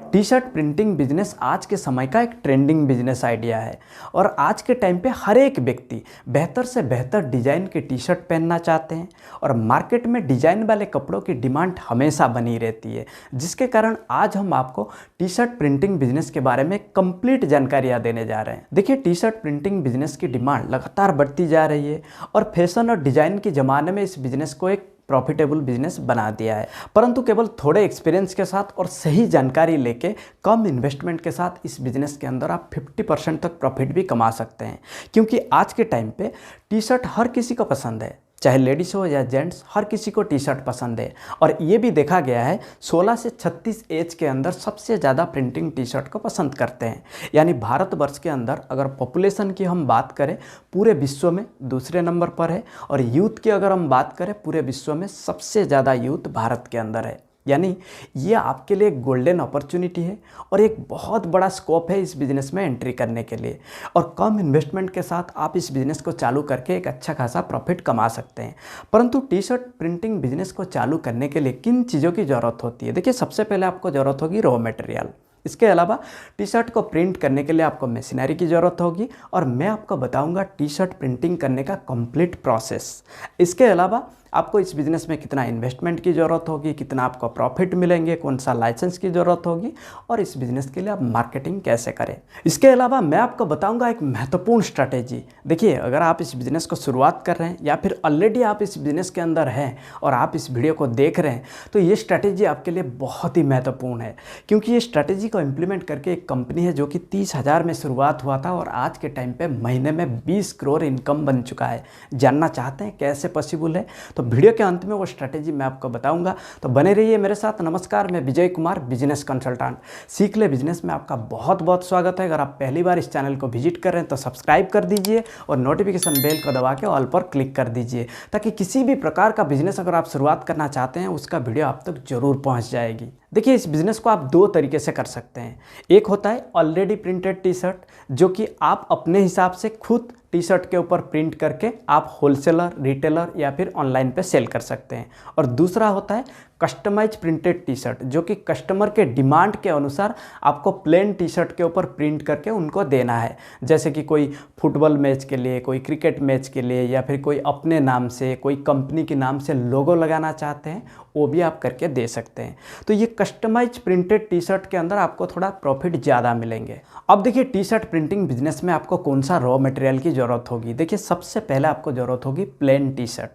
T shirt printing business आज के समय का एक ट्रेंडिंग बिजनेस आइडिया है और आज के टाइम पे हर एक व्यक्ति बेहतर से बेहतर डिज़ाइन के टी शर्ट पहनना चाहते हैं और मार्केट में डिज़ाइन वाले कपड़ों की डिमांड हमेशा बनी रहती है, जिसके कारण आज हम आपको टी शर्ट प्रिंटिंग बिजनेस के बारे में कंप्लीट जानकारियाँ देने जा रहे हैं। देखिए, टी शर्ट प्रिंटिंग बिजनेस की डिमांड लगातार बढ़ती जा रही है और फैशन और डिज़ाइन के ज़माने में इस बिजनेस को एक प्रॉफिटेबल बिजनेस बना दिया है, परंतु केवल थोड़े एक्सपीरियंस के साथ और सही जानकारी लेके कम इन्वेस्टमेंट के साथ इस बिजनेस के अंदर आप 50% तक प्रॉफिट भी कमा सकते हैं। क्योंकि आज के टाइम पे टी शर्ट हर किसी को पसंद है, चाहे लेडीज़ हो या जेंट्स, हर किसी को टी शर्ट पसंद है। और ये भी देखा गया है 16 से 36 एज के अंदर सबसे ज़्यादा प्रिंटिंग टी शर्ट को पसंद करते हैं। यानी भारतवर्ष के अंदर अगर पॉपुलेशन की हम बात करें पूरे विश्व में दूसरे नंबर पर है और यूथ की अगर हम बात करें पूरे विश्व में सबसे ज़्यादा यूथ भारत के अंदर है। यानी ये आपके लिए एक गोल्डन अपॉर्चुनिटी है और एक बहुत बड़ा स्कोप है इस बिज़नेस में एंट्री करने के लिए और कम इन्वेस्टमेंट के साथ आप इस बिज़नेस को चालू करके एक अच्छा खासा प्रॉफिट कमा सकते हैं। परंतु टी शर्ट प्रिंटिंग बिज़नेस को चालू करने के लिए किन चीज़ों की ज़रूरत होती है? देखिए, सबसे पहले आपको ज़रूरत होगी रॉ मटेरियल। इसके अलावा टी शर्ट को प्रिंट करने के लिए आपको मशीनरी की ज़रूरत होगी और मैं आपको बताऊंगा टी शर्ट प्रिंटिंग करने का कंप्लीट प्रोसेस। इसके अलावा आपको इस बिज़नेस में कितना इन्वेस्टमेंट की ज़रूरत होगी, कितना आपको प्रॉफिट मिलेंगे, कौन सा लाइसेंस की ज़रूरत होगी और इस बिज़नेस के लिए आप मार्केटिंग कैसे करें। इसके अलावा मैं आपको बताऊंगा एक महत्वपूर्ण स्ट्रैटेजी। देखिए, अगर आप इस बिज़नेस को शुरुआत कर रहे हैं या फिर ऑलरेडी आप इस बिज़नेस के अंदर हैं और आप इस वीडियो को देख रहे हैं तो ये स्ट्रैटेजी आपके लिए बहुत ही महत्वपूर्ण है, क्योंकि ये स्ट्रैटेजी को इम्प्लीमेंट करके एक कंपनी है जो कि 30,000 में शुरुआत हुआ था और आज के टाइम पे महीने में 20 करोड़ इनकम बन चुका है। जानना चाहते हैं कैसे पॉसिबल है? तो वीडियो के अंत में वो स्ट्रैटेजी मैं आपको बताऊंगा, तो बने रहिए मेरे साथ। नमस्कार, मैं विजय कुमार, बिजनेस कंसल्टेंट। सीख ले बिजनेस में आपका बहुत बहुत स्वागत है। अगर आप पहली बार इस चैनल को विजिट कर रहे हैं तो सब्सक्राइब कर दीजिए और नोटिफिकेशन बेल को दबा के ऑल पर क्लिक कर दीजिए, ताकि किसी भी प्रकार का बिजनेस अगर आप शुरुआत करना चाहते हैं उसका वीडियो आप तक जरूर पहुँच जाएगी। देखिए, इस बिज़नेस को आप दो तरीके से कर सकते हैं। एक होता है ऑलरेडी प्रिंटेड टी शर्ट, जो कि आप अपने हिसाब से खुद टी शर्ट के ऊपर प्रिंट करके आप होलसेलर, रिटेलर या फिर ऑनलाइन पे सेल कर सकते हैं। और दूसरा होता है कस्टमाइज प्रिंटेड टी शर्ट, जो कि कस्टमर के डिमांड के अनुसार आपको प्लेन टी शर्ट के ऊपर प्रिंट करके उनको देना है। जैसे कि कोई फुटबॉल मैच के लिए, कोई क्रिकेट मैच के लिए या फिर कोई अपने नाम से, कोई कंपनी के नाम से लोगो लगाना चाहते हैं, वो भी आप करके दे सकते हैं। तो ये कस्टमाइज प्रिंटेड टी शर्ट के अंदर आपको थोड़ा प्रॉफिट ज़्यादा मिलेंगे। अब देखिए, टी शर्ट प्रिंटिंग बिजनेस में आपको कौन सा रॉ मटेरियल की ज़रूरत होगी? देखिए, सबसे पहले आपको ज़रूरत होगी प्लेन टी शर्ट।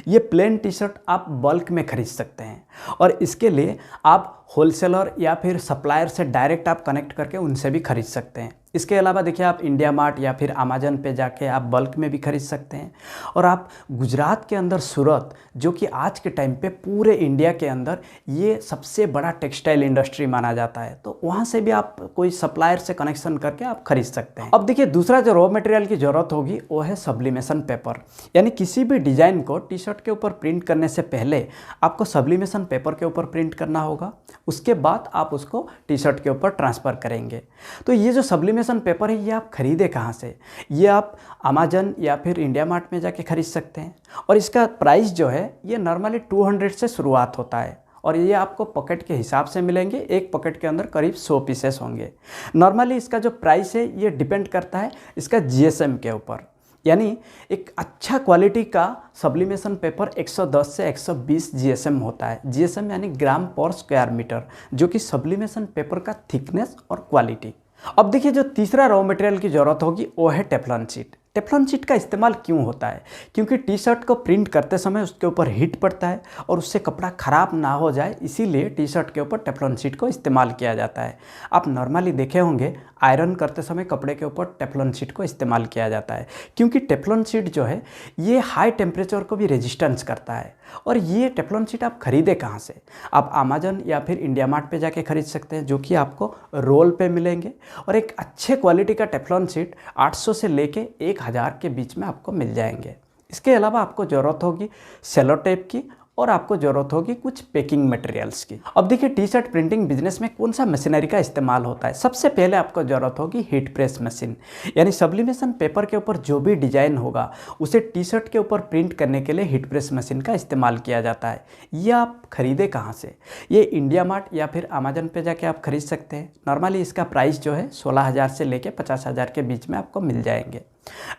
ये प्लेन टी शर्ट आप बल्क में खरीद सकते हैं और इसके लिए आप होलसेलर या फिर सप्लायर से डायरेक्ट आप कनेक्ट करके उनसे भी खरीद सकते हैं। इसके अलावा देखिए, आप इंडिया मार्ट या फिर अमेजन पे जाके आप बल्क में भी खरीद सकते हैं। और आप गुजरात के अंदर सूरत, जो कि आज के टाइम पे पूरे इंडिया के अंदर ये सबसे बड़ा टेक्सटाइल इंडस्ट्री माना जाता है, तो वहाँ से भी आप कोई सप्लायर से कनेक्शन करके आप खरीद सकते हैं। अब देखिए, दूसरा जो रॉ मटेरियल की ज़रूरत होगी वो है सब्लिमेशन पेपर। यानी किसी भी डिज़ाइन को टी शर्ट के ऊपर प्रिंट करने से पहले आपको सब्लिमेशन पेपर के ऊपर प्रिंट करना होगा, उसके बाद आप उसको टी शर्ट के ऊपर ट्रांसफ़र करेंगे। तो ये जो सब्लिमेशन पेपर है ये आप खरीदे कहाँ से? ये आप अमेजन या फिर इंडिया मार्ट में जाके खरीद सकते हैं और इसका प्राइस जो है ये नॉर्मली 200 से शुरुआत होता है और ये आपको पॉकेट के हिसाब से मिलेंगे। एक पॉकेट के अंदर करीब 100 पीसेस होंगे। नॉर्मली इसका जो प्राइस है ये डिपेंड करता है इसका जीएसएम के ऊपर। यानी एक अच्छा क्वालिटी का सब्लिमेशन पेपर 110 से 120 जीएसएम होता है। जीएसएम यानी ग्राम पर स्क्वायर मीटर, जो कि सब्लिमेशन पेपर का थिकनेस और क्वालिटी। अब देखिए, जो तीसरा रॉ मटेरियल की ज़रूरत होगी वो है टेफ्लॉन शीट। टेफ्लॉन शीट का इस्तेमाल क्यों होता है? क्योंकि टी शर्ट को प्रिंट करते समय उसके ऊपर हीट पड़ता है और उससे कपड़ा ख़राब ना हो जाए, इसीलिए टी शर्ट के ऊपर टेफ्लॉन शीट को इस्तेमाल किया जाता है। आप नॉर्मली देखे होंगे आयरन करते समय कपड़े के ऊपर टेफ्लॉन शीट को इस्तेमाल किया जाता है, क्योंकि टेफ्लॉन शीट जो है ये हाई टेम्परेचर को भी रेजिस्टेंस करता है। और ये टेफ्लॉन शीट आप खरीदे कहाँ से? आप अमेजन या फिर इंडिया मार्ट पे जाके खरीद सकते हैं, जो कि आपको रोल पे मिलेंगे। और एक अच्छे क्वालिटी का टेफ्लॉन शीट 800 से लेके 1000 के बीच में आपको मिल जाएंगे। इसके अलावा आपको ज़रूरत होगी सेलो टेप की और आपको ज़रूरत होगी कुछ पैकिंग मटेरियल्स की। अब देखिए टी शर्ट प्रिंटिंग बिजनेस में कौन सा मशीनरी का इस्तेमाल होता है। सबसे पहले आपको ज़रूरत होगी हीट प्रेस मशीन, यानी सब्लिमेशन पेपर के ऊपर जो भी डिजाइन होगा उसे टी शर्ट के ऊपर प्रिंट करने के लिए हीट प्रेस मशीन का इस्तेमाल किया जाता है। ये आप खरीदे कहाँ से? ये इंडिया मार्ट या फिर अमेजन पे जाके आप खरीद सकते हैं। नॉर्मली इसका प्राइस जो है 16,000 से लेके 50,000 के बीच में आपको मिल जाएंगे।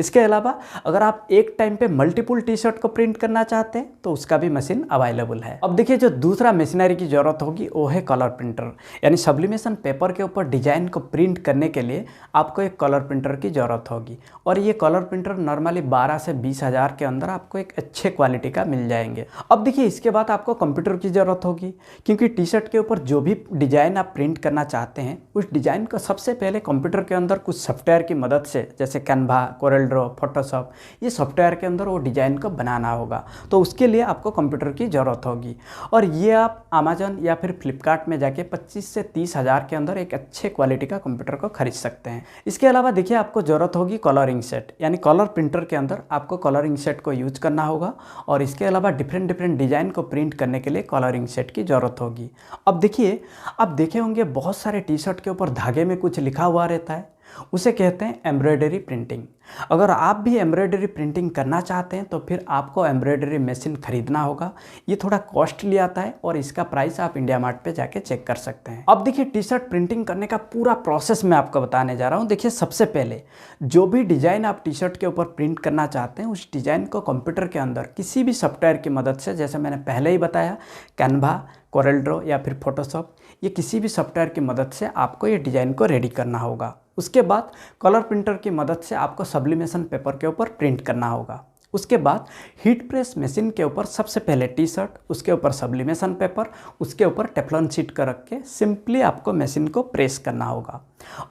इसके अलावा अगर आप एक टाइम पे मल्टीपल टी शर्ट को प्रिंट करना चाहते हैं तो उसका भी मशीन अवेलेबल है। अब देखिए जो दूसरा मशीनरी की ज़रूरत होगी वो है कलर प्रिंटर, यानी सब्लिमेशन पेपर के ऊपर डिजाइन को प्रिंट करने के लिए आपको एक कलर प्रिंटर की ज़रूरत होगी। और ये कलर प्रिंटर नॉर्मली 12 से 20,000 के अंदर आपको एक अच्छे क्वालिटी का मिल जाएंगे। अब देखिए इसके बाद आपको कंप्यूटर की ज़रूरत होगी, क्योंकि टी शर्ट के ऊपर जो भी डिज़ाइन आप प्रिंट करना चाहते हैं उस डिज़ाइन को सबसे पहले कंप्यूटर के अंदर कुछ सॉफ्टवेयर की मदद से, जैसे कैनवा, कोरल ड्रॉ, फोटोशॉप, ये सॉफ्टवेयर के अंदर वो डिज़ाइन को बनाना होगा। तो उसके लिए आपको कंप्यूटर की ज़रूरत होगी। और ये आप अमेजन या फिर फ्लिपकार्ट में जाके 25 से 30,000 के अंदर एक अच्छे क्वालिटी का कंप्यूटर को खरीद सकते हैं। इसके अलावा देखिए आपको ज़रूरत होगी कलरिंग सेट, यानी कलर प्रिंटर के अंदर आपको कलरिंग सेट को यूज करना होगा। और इसके अलावा डिफरेंट डिफरेंट डिज़ाइन को प्रिंट करने के लिए कलरिंग सेट की ज़रूरत होगी। अब देखिए आप देखे होंगे बहुत सारे टी शर्ट के ऊपर धागे में कुछ लिखा हुआ रहता है, उसे कहते हैं एम्ब्रॉयडरी प्रिंटिंग। अगर आप भी एम्ब्रॉयडरी प्रिंटिंग करना चाहते हैं तो फिर आपको एम्ब्रॉयडरी मशीन खरीदना होगा। ये थोड़ा कॉस्टली आता है और इसका प्राइस आप इंडिया मार्ट पे जाके चेक कर सकते हैं। अब देखिए टी शर्ट प्रिंटिंग करने का पूरा प्रोसेस मैं आपको बताने जा रहा हूँ। देखिए सबसे पहले जो भी डिज़ाइन आप टी शर्ट के ऊपर प्रिंट करना चाहते हैं उस डिज़ाइन को कंप्यूटर के अंदर किसी भी सॉफ्टवेयर की मदद से, जैसे मैंने पहले ही बताया कैनवा, कोरल ड्रॉ या फिर फोटोशॉप, ये किसी भी सॉफ्टवेयर की मदद से आपको ये डिज़ाइन को रेडी करना होगा। उसके बाद कलर प्रिंटर की मदद से आपको सब्लिमेशन पेपर के ऊपर प्रिंट करना होगा। उसके बाद हीट प्रेस मशीन के ऊपर सबसे पहले टी शर्ट, उसके ऊपर सब्लिमेशन पेपर, उसके ऊपर टेफ्लॉन शीट का रख के सिंपली आपको मशीन को प्रेस करना होगा।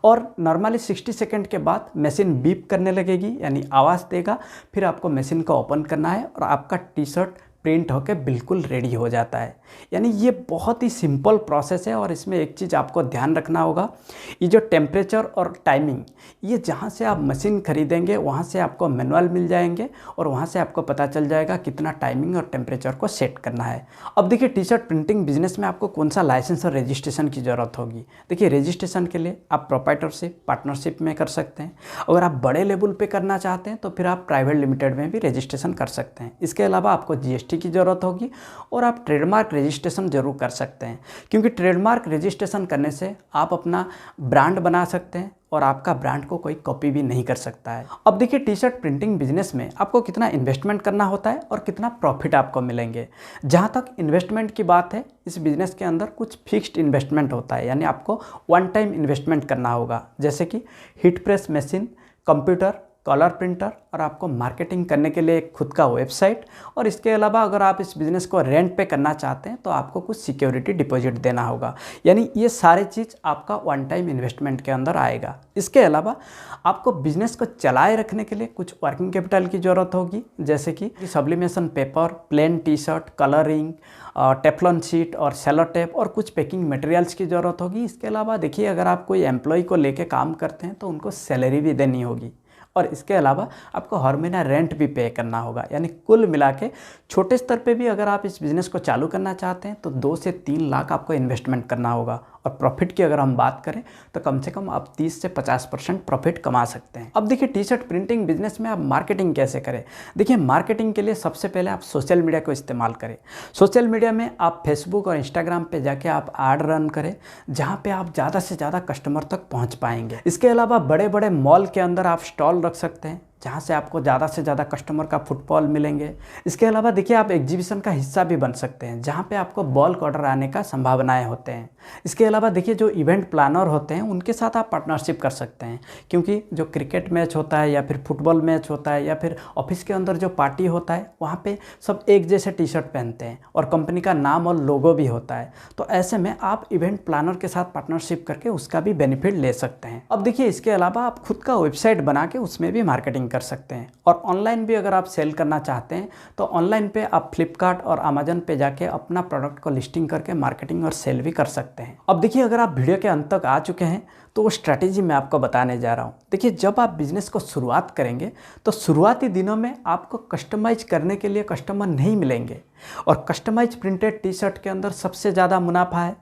और नॉर्मली 60 सेकंड के बाद मशीन बीप करने लगेगी, यानी आवाज़ देगा। फिर आपको मशीन को ओपन करना है और आपका टी शर्ट प्रिंट होकर बिल्कुल रेडी हो जाता है। यानी ये बहुत ही सिंपल प्रोसेस है। और इसमें एक चीज़ आपको ध्यान रखना होगा, ये जो टेम्परेचर और टाइमिंग, ये जहाँ से आप मशीन खरीदेंगे वहाँ से आपको मैनुअल मिल जाएंगे और वहाँ से आपको पता चल जाएगा कितना टाइमिंग और टेम्परेचर को सेट करना है। अब देखिए टी शर्ट प्रिंटिंग बिजनेस में आपको कौन सा लाइसेंस और रजिस्ट्रेशन की ज़रूरत होगी। देखिए रजिस्ट्रेशन के लिए आप प्रोप्राइटरशिप, पार्टनरशिप में कर सकते हैं। अगर आप बड़े लेवल पे करना चाहते हैं तो फिर आप प्राइवेट लिमिटेड में भी रजिस्ट्रेशन कर सकते हैं। इसके अलावा आपको GST की ज़रूरत होगी और आप ट्रेडमार्क रजिस्ट्रेशन जरूर कर सकते हैं, क्योंकि ट्रेडमार्क रजिस्ट्रेशन करने से आप अपना ब्रांड बना सकते हैं और आपका ब्रांड को कोई कॉपी भी नहीं कर सकता है। अब देखिए टी शर्ट प्रिंटिंग बिजनेस में आपको कितना इन्वेस्टमेंट करना होता है और कितना प्रॉफिट आपको मिलेंगे। जहाँ तक इन्वेस्टमेंट की बात है, इस बिज़नेस के अंदर कुछ फिक्स्ड इन्वेस्टमेंट होता है, यानी आपको वन टाइम इन्वेस्टमेंट करना होगा, जैसे कि heat press machine, computer, colour printer और आपको मार्केटिंग करने के लिए एक खुद का वेबसाइट। और इसके अलावा अगर आप इस बिज़नेस को रेंट पे करना चाहते हैं तो आपको कुछ सिक्योरिटी डिपॉजिट देना होगा। यानी ये सारे चीज़ आपका वन टाइम इन्वेस्टमेंट के अंदर आएगा। इसके अलावा आपको बिज़नेस को चलाए रखने के लिए कुछ वर्किंग कैपिटल की ज़रूरत होगी, जैसे कि sublimation paper, plain T shirt, colouring, Teflon sheet और सेलो टेप और कुछ पैकिंग मटेरियल्स की ज़रूरत होगी। इसके अलावा देखिए अगर आप कोई एम्प्लॉय को लेके काम करते हैं तो उनको सैलरी भी देनी होगी। और इसके अलावा आपको हर महीना रेंट भी पे करना होगा। यानी कुल मिला के छोटे स्तर पे भी अगर आप इस बिज़नेस को चालू करना चाहते हैं तो 2 से 3 लाख आपको इन्वेस्टमेंट करना होगा। और प्रॉफिट की अगर हम बात करें तो कम से कम आप 30 से 50% प्रॉफिट कमा सकते हैं। अब देखिए टी शर्ट प्रिंटिंग बिजनेस में आप मार्केटिंग कैसे करें। देखिए मार्केटिंग के लिए सबसे पहले आप सोशल मीडिया को इस्तेमाल करें। सोशल मीडिया में आप फेसबुक और इंस्टाग्राम पे जाके आप ऐड रन करें, जहाँ पे आप ज़्यादा से ज़्यादा कस्टमर तक पहुँच पाएंगे। इसके अलावा बड़े बड़े मॉल के अंदर आप स्टॉल रख सकते हैं, जहाँ से आपको ज़्यादा से ज़्यादा कस्टमर का फुटफॉल मिलेंगे। इसके अलावा देखिए आप एग्जीबिशन का हिस्सा भी बन सकते हैं, जहाँ पे आपको बल्क ऑर्डर आने का संभावनाएं होते हैं। इसके अलावा देखिए जो इवेंट प्लानर होते हैं उनके साथ आप पार्टनरशिप कर सकते हैं, क्योंकि जो क्रिकेट मैच होता है या फिर फुटबॉल मैच होता है या फिर ऑफिस के अंदर जो पार्टी होता है, वहाँ पे सब एक जैसे टी शर्ट पहनते हैं और कंपनी का नाम और लोगो भी होता है। तो ऐसे में आप इवेंट प्लानर के साथ पार्टनरशिप करके उसका भी बेनिफिट ले सकते हैं। अब देखिए इसके अलावा आप खुद का वेबसाइट बना के उसमें भी मार्केटिंग कर सकते हैं। और ऑनलाइन भी अगर आप सेल करना चाहते हैं तो ऑनलाइन पे आप फ्लिपकार्ट और अमेजन पे जाके अपना प्रोडक्ट को लिस्टिंग करके मार्केटिंग और सेल भी कर सकते हैं। अब देखिए अगर आप वीडियो के अंत तक आ चुके हैं तो वो स्ट्रैटेजी मैं आपको बताने जा रहा हूँ। देखिए, जब आप बिज़नेस को शुरुआत करेंगे तो शुरुआती दिनों में आपको कस्टमाइज करने के लिए कस्टमर नहीं मिलेंगे और कस्टमाइज प्रिंटेड टी शर्ट के अंदर सबसे ज़्यादा मुनाफा है।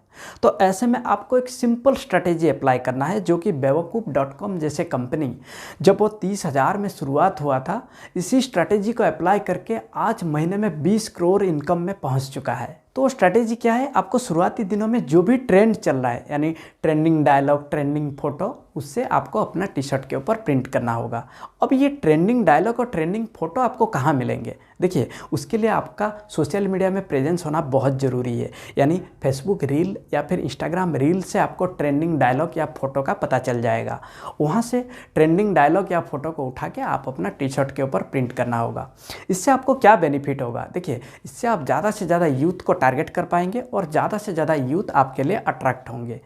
तो ऐसे में आपको एक सिंपल स्ट्रैटेजी अप्लाई करना है, जो कि बेवकूफ़.com जैसे कंपनी जब वो 30,000 में शुरुआत हुआ था, इसी स्ट्रैटेजी को अप्लाई करके आज महीने में 20 करोड़ इनकम में पहुंच चुका है। तो स्ट्रैटेजी क्या है, आपको शुरुआती दिनों में जो भी ट्रेंड चल रहा है, यानी ट्रेंडिंग डायलॉग, ट्रेंडिंग फोटो, उससे आपको अपना टी शर्ट के ऊपर प्रिंट करना होगा। अब ये ट्रेंडिंग डायलॉग और ट्रेंडिंग फोटो आपको कहाँ मिलेंगे? देखिए, उसके लिए आपका सोशल मीडिया में प्रेजेंस होना बहुत ज़रूरी है। यानी फेसबुक रील या फिर इंस्टाग्राम रील से आपको ट्रेंडिंग डायलॉग या फोटो का पता चल जाएगा। वहाँ से ट्रेंडिंग डायलॉग या फोटो को उठा के आप अपना टी शर्ट के ऊपर प्रिंट करना होगा। इससे आपको क्या बेनिफिट होगा? देखिए, इससे आप ज़्यादा से ज़्यादा यूथ को टारगेट कर पाएंगे और ज़्यादा से ज़्यादा यूथ आपके लिए अट्रैक्ट होंगे।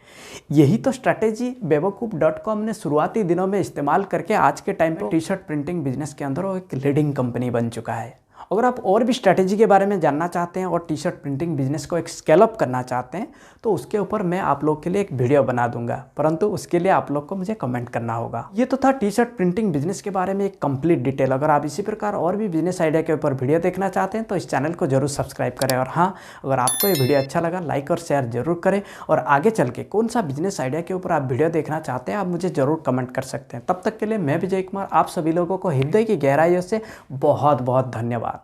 यही तो स्ट्रैटेजी बेवकूफ़.com ने शुरुआती दिनों में इस्तेमाल करके आज के टाइम पे टी शर्ट प्रिंटिंग बिजनेस के अंदर वो एक लीडिंग कंपनी बन चुका है। अगर आप और भी स्ट्रैटेजी के बारे में जानना चाहते हैं और टी शर्ट प्रिंटिंग बिजनेस को एक स्केल अप करना चाहते हैं, तो उसके ऊपर मैं आप लोग के लिए एक वीडियो बना दूंगा, परंतु उसके लिए आप लोग को मुझे कमेंट करना होगा। ये तो था टी शर्ट प्रिंटिंग बिजनेस के बारे में एक कंप्लीट डिटेल। अगर आप इसी प्रकार और भी बिजनेस आइडिया के ऊपर वीडियो देखना चाहते हैं तो इस चैनल को जरूर सब्सक्राइब करें। और हाँ, अगर आपको ये वीडियो अच्छा लगा, लाइक और शेयर जरूर करें। और आगे चल के कौन सा बिजनेस आइडिया के ऊपर आप वीडियो देखना चाहते हैं, आप मुझे जरूर कमेंट कर सकते हैं। तब तक के लिए मैं विजय कुमार आप सभी लोगों को हृदय की गहराइयों से बहुत बहुत धन्यवाद।